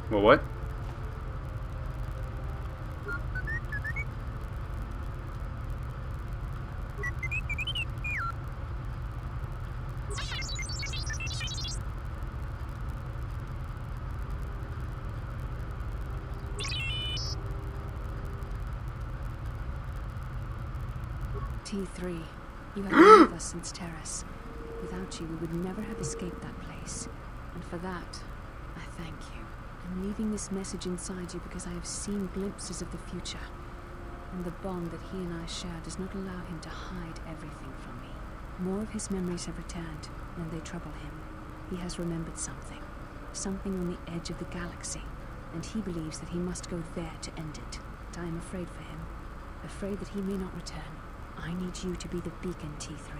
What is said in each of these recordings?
Well, what? T3, you have been with us since Terrace. Without you, we would never have escaped that place. And for that, I thank you. I'm leaving this message inside you because I have seen glimpses of the future. And the bond that he and I share does not allow him to hide everything from me. More of his memories have returned, and they trouble him. He has remembered something. Something on the edge of the galaxy. And he believes that he must go there to end it. But I am afraid for him. Afraid that he may not return. I need you to be the beacon, T3.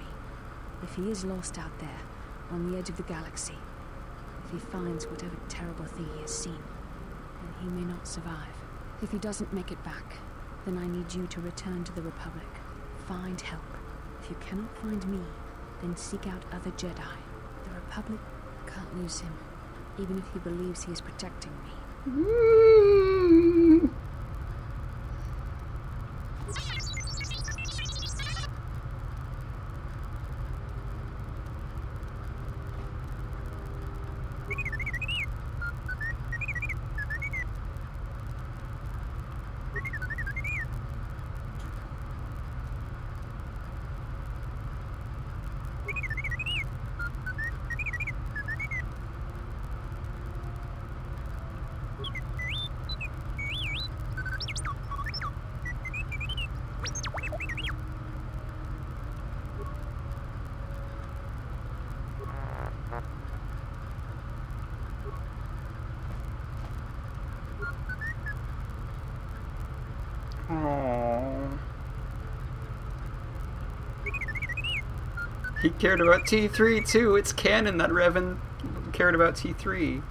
If he is lost out there, on the edge of the galaxy, if he finds whatever terrible thing he has seen, then he may not survive. If he doesn't make it back, then I need you to return to the Republic. Find help. If you cannot find me, then seek out other Jedi. The Republic can't lose him, even if he believes he is protecting me. Aww. He cared about T3 too. It's canon that Revan cared about T3.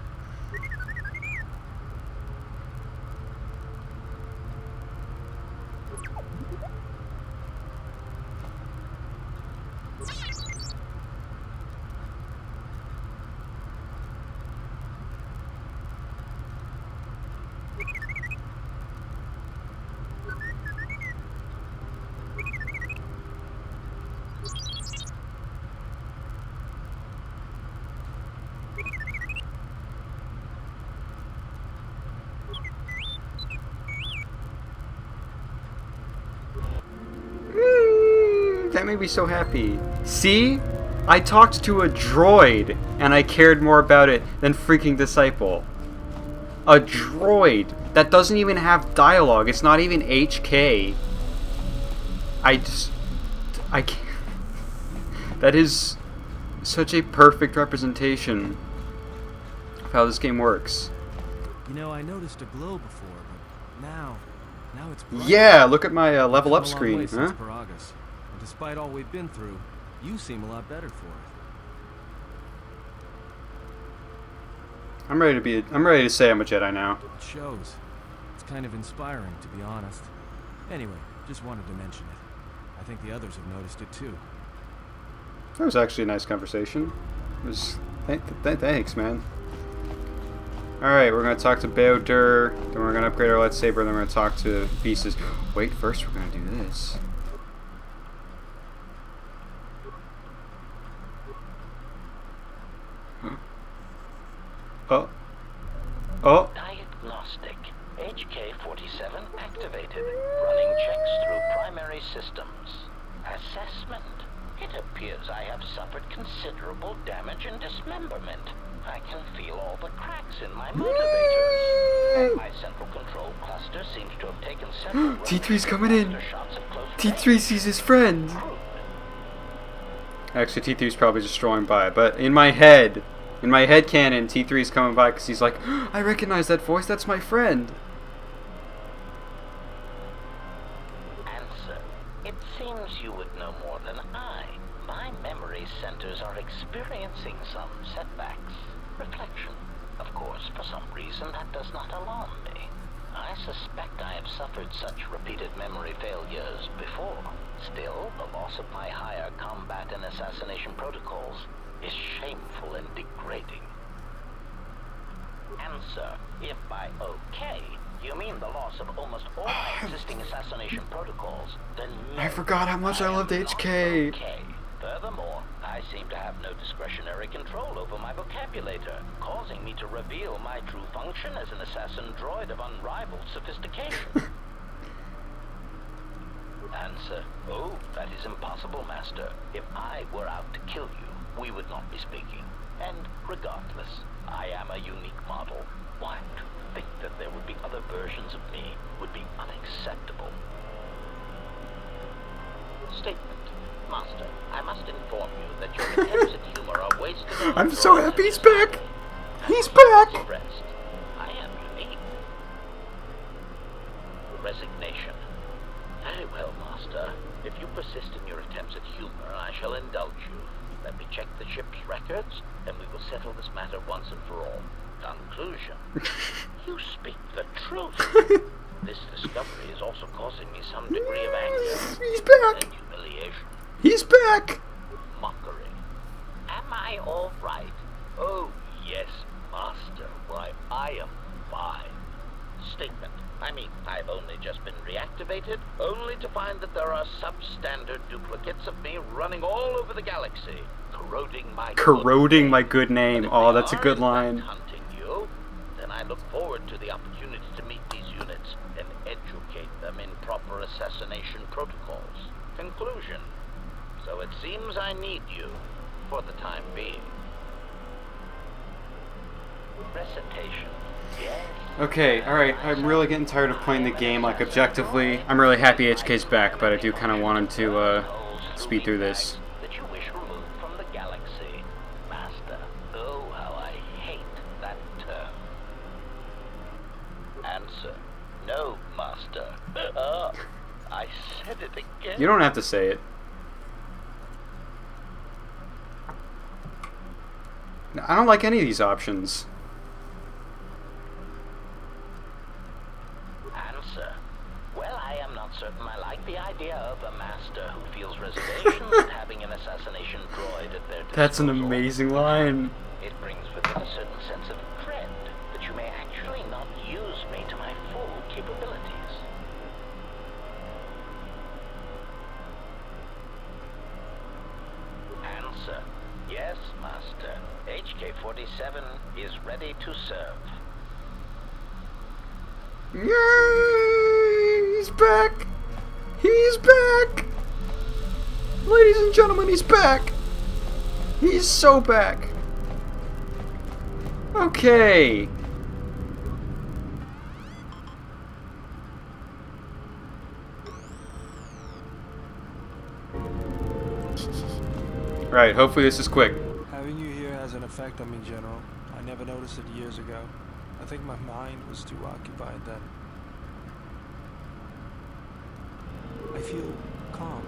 That made me so happy. See? I talked to a droid, and I cared more about it than freaking Disciple. A droid that doesn't even have dialogue. It's not even HK. I can't. That is such a perfect representation of how this game works. You know, I noticed a glow before, but now it's bright. Yeah, look at my level up screen, huh? Despite all we've been through, you seem a lot better for it. I'm ready to say I'm a Jedi now. It shows. It's kind of inspiring, to be honest. Anyway, just wanted to mention it. I think the others have noticed it too. That was actually a nice conversation. It was. Thanks, man. Alright, we're going to talk to Bao-Dur, then we're going to upgrade our lightsaber, and then we're going to talk to Beasties. Wait, first we're going to do this. Oh. Oh. Diagnostic. HK-47 activated. Running checks through primary systems. Assessment. It appears I have suffered considerable damage and dismemberment. I can feel all the cracks in my motivators. My central control cluster seems to have taken several T3's coming in. shots at close T3 sees his friend. Actually, T3's probably just strolling by, but in my head canon, T3's coming by because he's like, I recognize that voice, that's my friend. Answer. It seems you would know more than I. My memory centers are experiencing some setbacks. Reflection. Of course, for some reason that does not alarm me. I suspect I suffered such repeated memory failures before. Still, the loss of my higher combat and assassination protocols is shameful and degrading. Answer, if by okay, you mean the loss of almost all my existing assassination protocols, then no, I forgot how much I loved am HK. not okay. Furthermore, I seem to have no discretionary control over my vocabulator, causing me to reveal my true function as an assassin droid of unrivaled sophistication. Answer, oh, that is impossible, Master. If I were out to kill you, we would not be speaking. And regardless, I am a unique model. Why, to think that there would be other versions of me would be unacceptable. Statement. Master, I must inform you that your attempts at humor are wasted on I'm so droids happy he's and back. society. He's And back. rest. I am unique. Resignation. Very well, Master. If you persist in your attempts at humor, I shall indulge you. Let me check the ship's records, and we will settle this matter once and for all. Conclusion. You speak the truth. This discovery is also causing me some degree of anger He's back. and humiliation. He's back. Mockery. Am I all right? Oh, yes, Master. Why, I am fine. Statement. I mean, I've only just been reactivated, only to find that there are substandard duplicates of me running all over the galaxy, corroding my Good name. Oh, that's a good line. Hunting you, then I look forward to the opportunity to meet these units and educate them in proper assassination protocols. Conclusion. So it seems I need you, for the time being. Recitation. Yes. Okay, alright, I'm really getting tired of playing the game, like, objectively. I'm really happy HK's back, but I do kind of want him to, speed through this. That you wish removed from the galaxy. Master, oh, how I hate that term. Answer. No, Master. I said it again. You don't have to say it. I don't like any of these options. Answer. Well, I am not certain I like the idea of a master who feels reservations at having an assassination droid at their disposal. That's an amazing line. It brings with it a certain sense of dread that you may actually not use me to my full capabilities. Answer. Yes, Master. HK-47 is ready to serve. Yay! He's back! He's back! Ladies and gentlemen, he's back! He's so back! Okay! Right, hopefully this is quick. Having you here has an effect on me, General. I never noticed it years ago. I think my mind was too occupied then. I feel calm,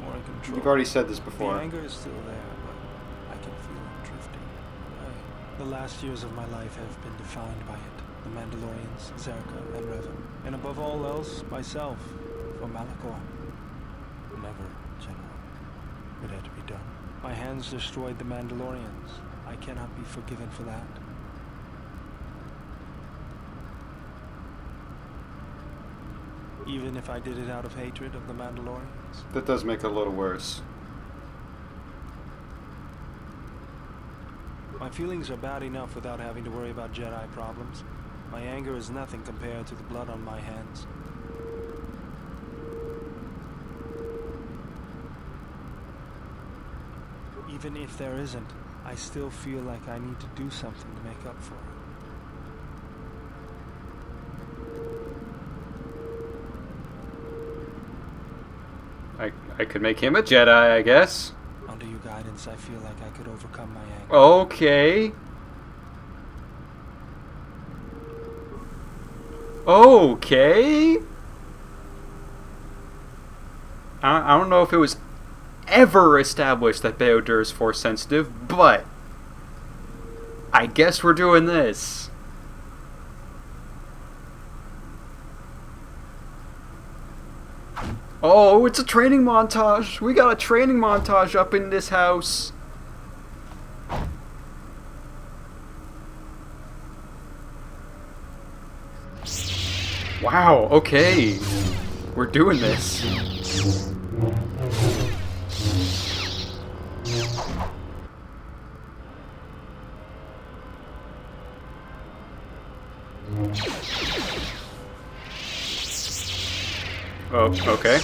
more in control. You've already said this The before. anger is still there, but I can feel it drifting away. The last years of my life have been defined by it. The Mandalorians, Zerka, and Revan. And above all else, myself, for Malachor. Never, General. It had to be done. My hands destroyed the Mandalorians. I cannot be forgiven for that. Even if I did it out of hatred of the Mandalorians. That does make it a little worse. My feelings are bad enough without having to worry about Jedi problems. My anger is nothing compared to the blood on my hands. Even if there isn't, I still feel like I need to do something to make up for it. I could make him a Jedi, I guess. Under your guidance, I feel like I could overcome my anger. Okay. Okay. I don't know if it was ever established that Bao-Dur is force sensitive, but I guess we're doing this. Oh, it's a training montage. We got a training montage up in this house. Wow, okay. We're doing this. Oh, okay.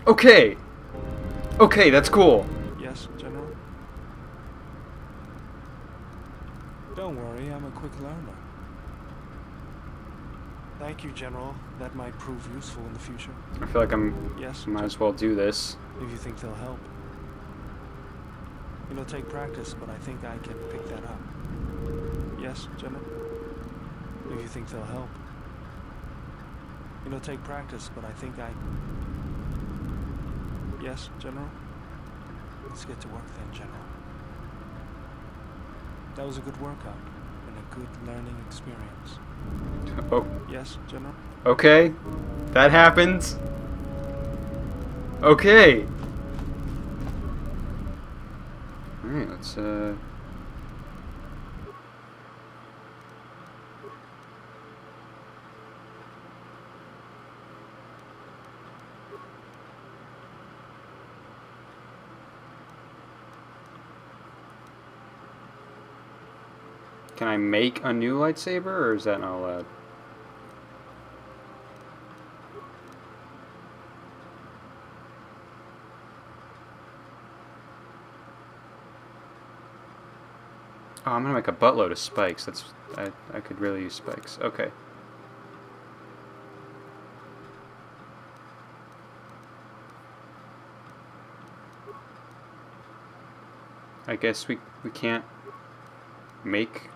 Okay. Okay, that's cool. Yes, General? Don't worry, I'm a quick learner. Thank you, General. That might prove useful in the future. I feel like Yes, might as well do this. if you think they'll help. It'll take practice, but I think I can pick that up. Yes, General? If you think they'll help. It'll take practice, but I think I... Yes, General? Let's get to work then, General. That was a good workout, and a good learning experience. Oh, Yes, General? okay. That happens. Okay. Alright, let's Can I make a new lightsaber, or is that not allowed? Oh, I'm gonna make a buttload of spikes. I could really use spikes. Okay. I guess we can't make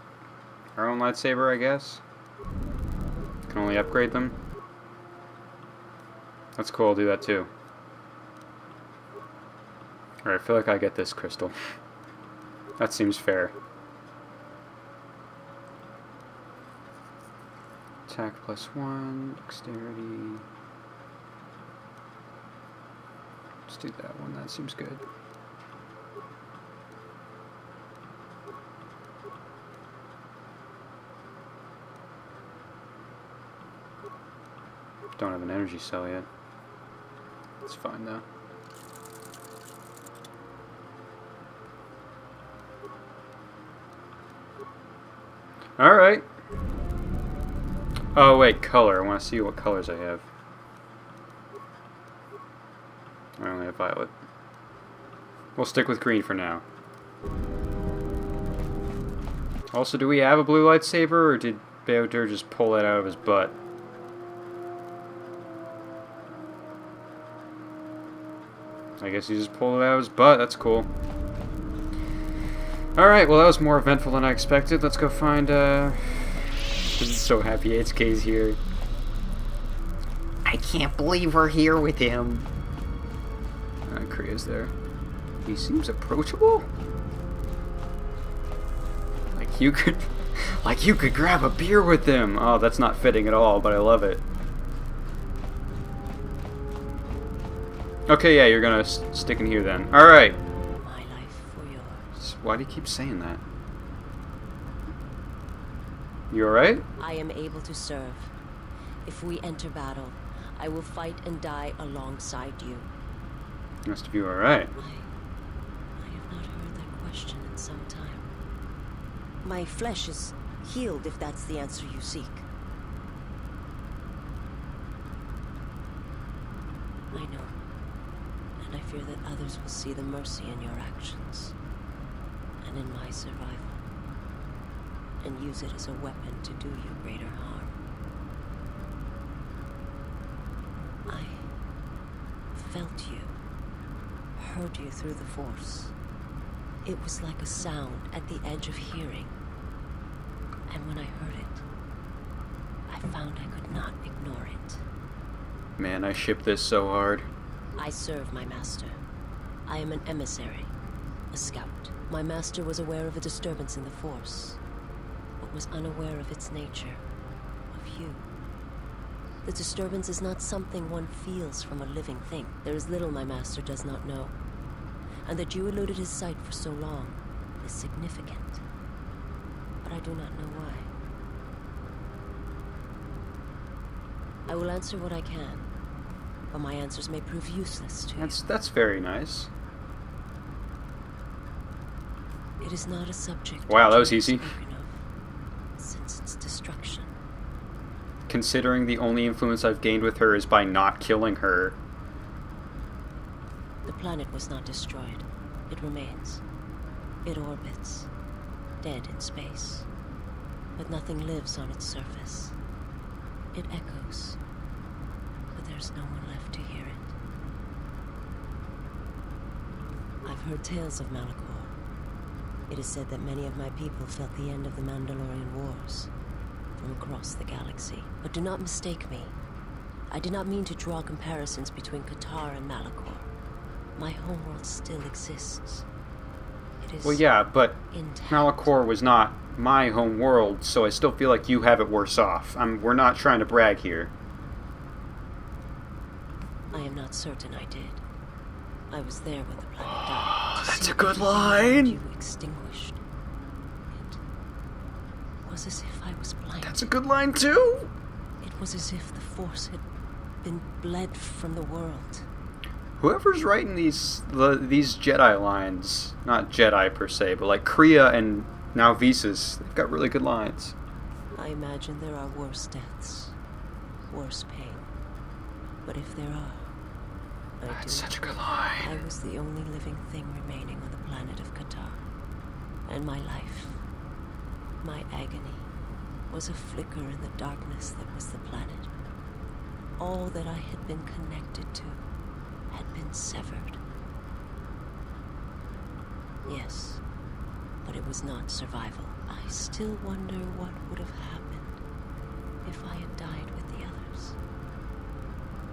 our own lightsaber, I guess. Can only upgrade them. That's cool, I'll do that too. Alright, I feel like I get this crystal. That seems fair. Attack +1, dexterity. Let's do that one, that seems good. Don't have an energy cell yet. It's fine though. Alright. Oh wait, color. I want to see what colors I have. I only have violet. We'll stick with green for now. Also, do we have a blue lightsaber, or did Bao-Dur just pull that out of his butt? I guess he just pulled it out of his butt. That's cool. Alright, well that was more eventful than I expected. Let's go find, I'm so happy HK's here. I can't believe we're here with him. Kriya's there. He seems approachable. Like you could grab a beer with him. Oh, that's not fitting at all, but I love it. Okay, yeah, you're gonna stick in here then. Alright. My life for yours. Why do you keep saying that? You alright? I am able to serve. If we enter battle, I will fight and die alongside you. Rest of you alright. I have not heard that question in some time. My flesh is healed, if that's the answer you seek. I know. And I fear that others will see the mercy in your actions, and in my survival, and use it as a weapon to do you greater harm. I felt you, heard you through the Force. It was like a sound at the edge of hearing, and when I heard it, I found I could not ignore it. Man, I ship this so hard. I serve my master. I am an emissary, a scout. My master was aware of a disturbance in the Force, but was unaware of its nature, of you. The disturbance is not something one feels from a living thing. There is little my master does not know. And that you eluded his sight for so long is significant. But I do not know why. I will answer what I can, but my answers may prove useless to you. That's very nice. It is not a subject. Wow, that was which I easy. have spoken of since its destruction. Considering the only influence I've gained with her is by not killing her. The planet was not destroyed. It remains. It orbits, dead in space. But nothing lives on its surface. It echoes, but there's no one left to hear it. I've heard tales of Malachor. It is said that many of my people felt the end of the Mandalorian Wars from across the galaxy. But do not mistake me. I did not mean to draw comparisons between Qatar and Malachor. My homeworld still exists. It is Well, yeah, but intact. Malachor was not my home world, so I still feel like you have it worse off. We're not trying to brag here. I am not certain I did. I was there when the planet died. To That's see a good the line. You extinguished. It was as if I was blind. That's a good line, too! It was as if the Force had been bled from the world. Whoever's writing these Jedi lines, not Jedi per se, but like Kriya and now Visas, they've got really good lines. I imagine there are worse deaths, worse pain. But if there are, I That's do. such a good line. I was the only living thing remaining on the planet of Qatar. And my life, my agony, was a flicker in the darkness that was the planet. All that I had been connected to had been severed. Yes, but it was not survival. I still wonder what would have happened if I had died with the others.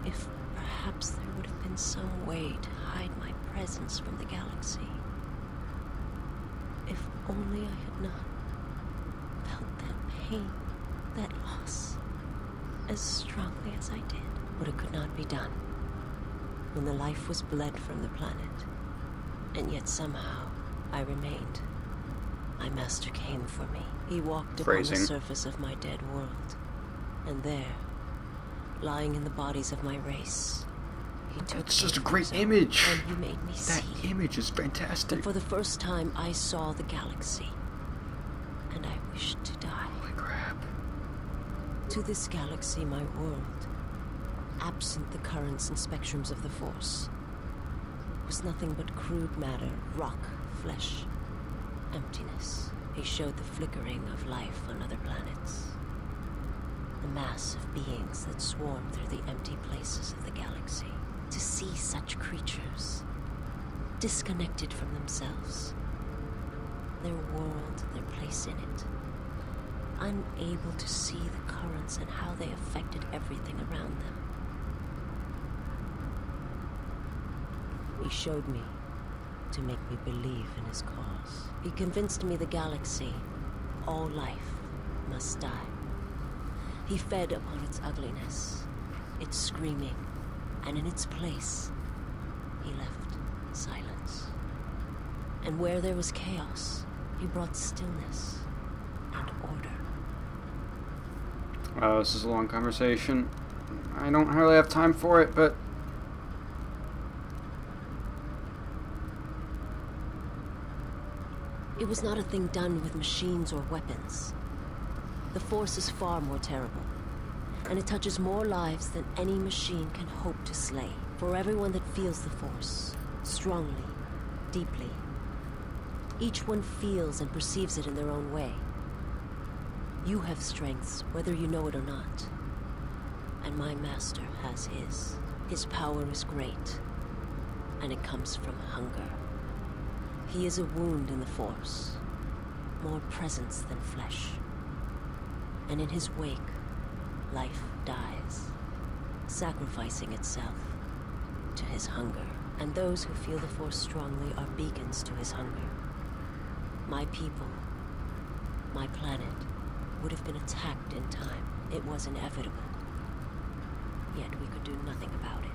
If perhaps there would have been some way to hide my presence from the galaxy. If only I had not felt that pain, that loss, as strongly as I did. But it could not be done. When the life was bled from the planet, and yet somehow I remained. My master came for me. He walked upon the Phrasing. surface of my dead world, and there, lying in the bodies of my race, he took It's me just a in great his arms, image. and he made me That see. image is fantastic. And for the first time, I saw the galaxy, and I wished to die. Holy crap. To this galaxy, my world, absent the currents and spectrums of the Force, was nothing but crude matter, rock, flesh, emptiness. He showed the flickering of life on other planets. The mass of beings that swarm through the empty places of the galaxy. To see such creatures, disconnected from themselves, their world, their place in it, unable to see the currents and how they affected everything around them. He showed me to make me believe in his cause. He convinced me the galaxy, all life, must die. He fed upon its ugliness, its screaming, and in its place, he left silence. And where there was chaos, he brought stillness and order. Wow, this is a long conversation. I don't really have time for it, but It was not a thing done with machines or weapons. The Force is far more terrible, and it touches more lives than any machine can hope to slay. For everyone that feels the Force, strongly, deeply, each one feels and perceives it in their own way. You have strengths, whether you know it or not. And my master has his. His power is great, and it comes from hunger. He is a wound in the Force, more presence than flesh. And in his wake, life dies, sacrificing itself to his hunger. And those who feel the Force strongly are beacons to his hunger. My people, my planet, would have been attacked in time. It was inevitable. Yet we could do nothing about it.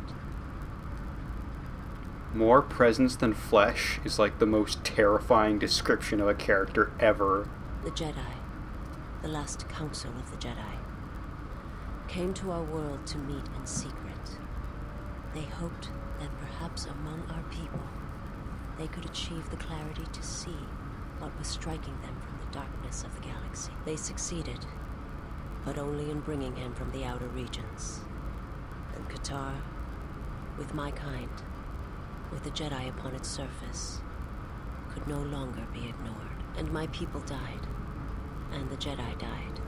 More presence than flesh is like the most terrifying description of a character ever. The Jedi, the last council of the Jedi, came to our world to meet in secret. They hoped that perhaps among our people, they could achieve the clarity to see what was striking them from the darkness of the galaxy. They succeeded, but only in bringing him from the outer regions. And Qatar, with my kind, with the Jedi upon its surface, could no longer be ignored. And my people died, and the Jedi died,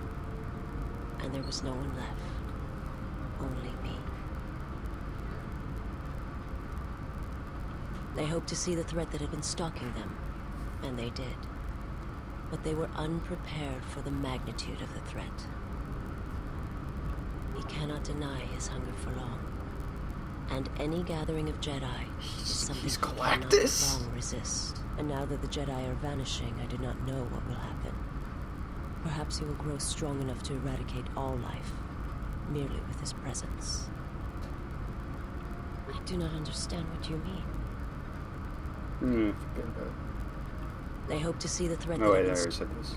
and there was no one left, only me. They hoped to see the threat that had been stalking them, and they did. But they were unprepared for the magnitude of the threat. He cannot deny his hunger for long. And any gathering of Jedi is something He's he Galactus. cannot long resist. And now that the Jedi are vanishing, I do not know what will happen. Perhaps he will grow strong enough to eradicate all life, merely with his presence. I do not understand what you mean. Forget about it. They hope to see the threat Oh that wait, I had been already said this.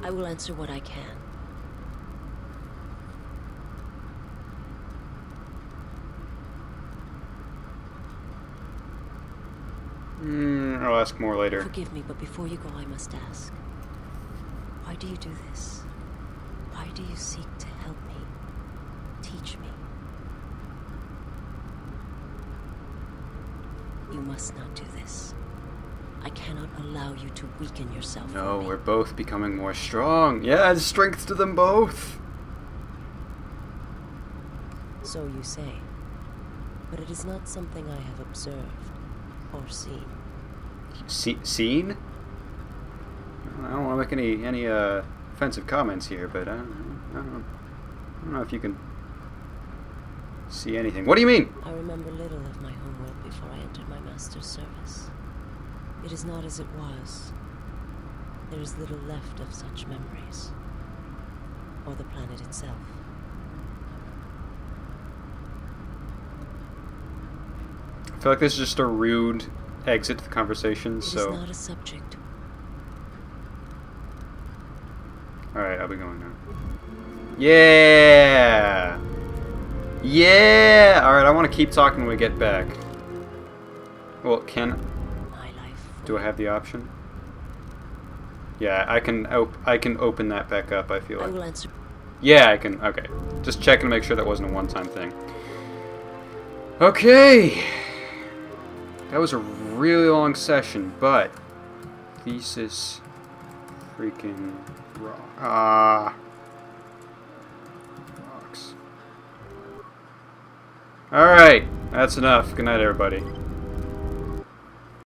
I will answer what I can. I'll ask more later. Forgive me, but before you go, I must ask. Why do you do this? Why do you seek to help me? Teach me? You must not do this. I cannot allow you to weaken yourself. No, for me. we're both becoming more strong. Yeah, add strength to them both. So you say. But it is not something I have observed or seen. Seen? I don't want to make any offensive comments here, but I don't know if you can see anything. What do you mean? I remember little of my homeworld before I entered my master's service. It is not as it was. There is little left of such memories. Or the planet itself. I feel like this is just a rude exit to the conversation, It so... is not a subject. Alright, I'll be going now. Yeah! Yeah! Alright, I want to keep talking when we get back. Well, My life. do I have the option? Yeah, I can open that back up, I feel I like. will answer. Yeah, I can. Okay. Just checking to make sure that wasn't a one-time thing. Okay! That was a really long session, but... Thesis... Freaking... Rock. Rocks. Alright, that's enough. Good night, everybody.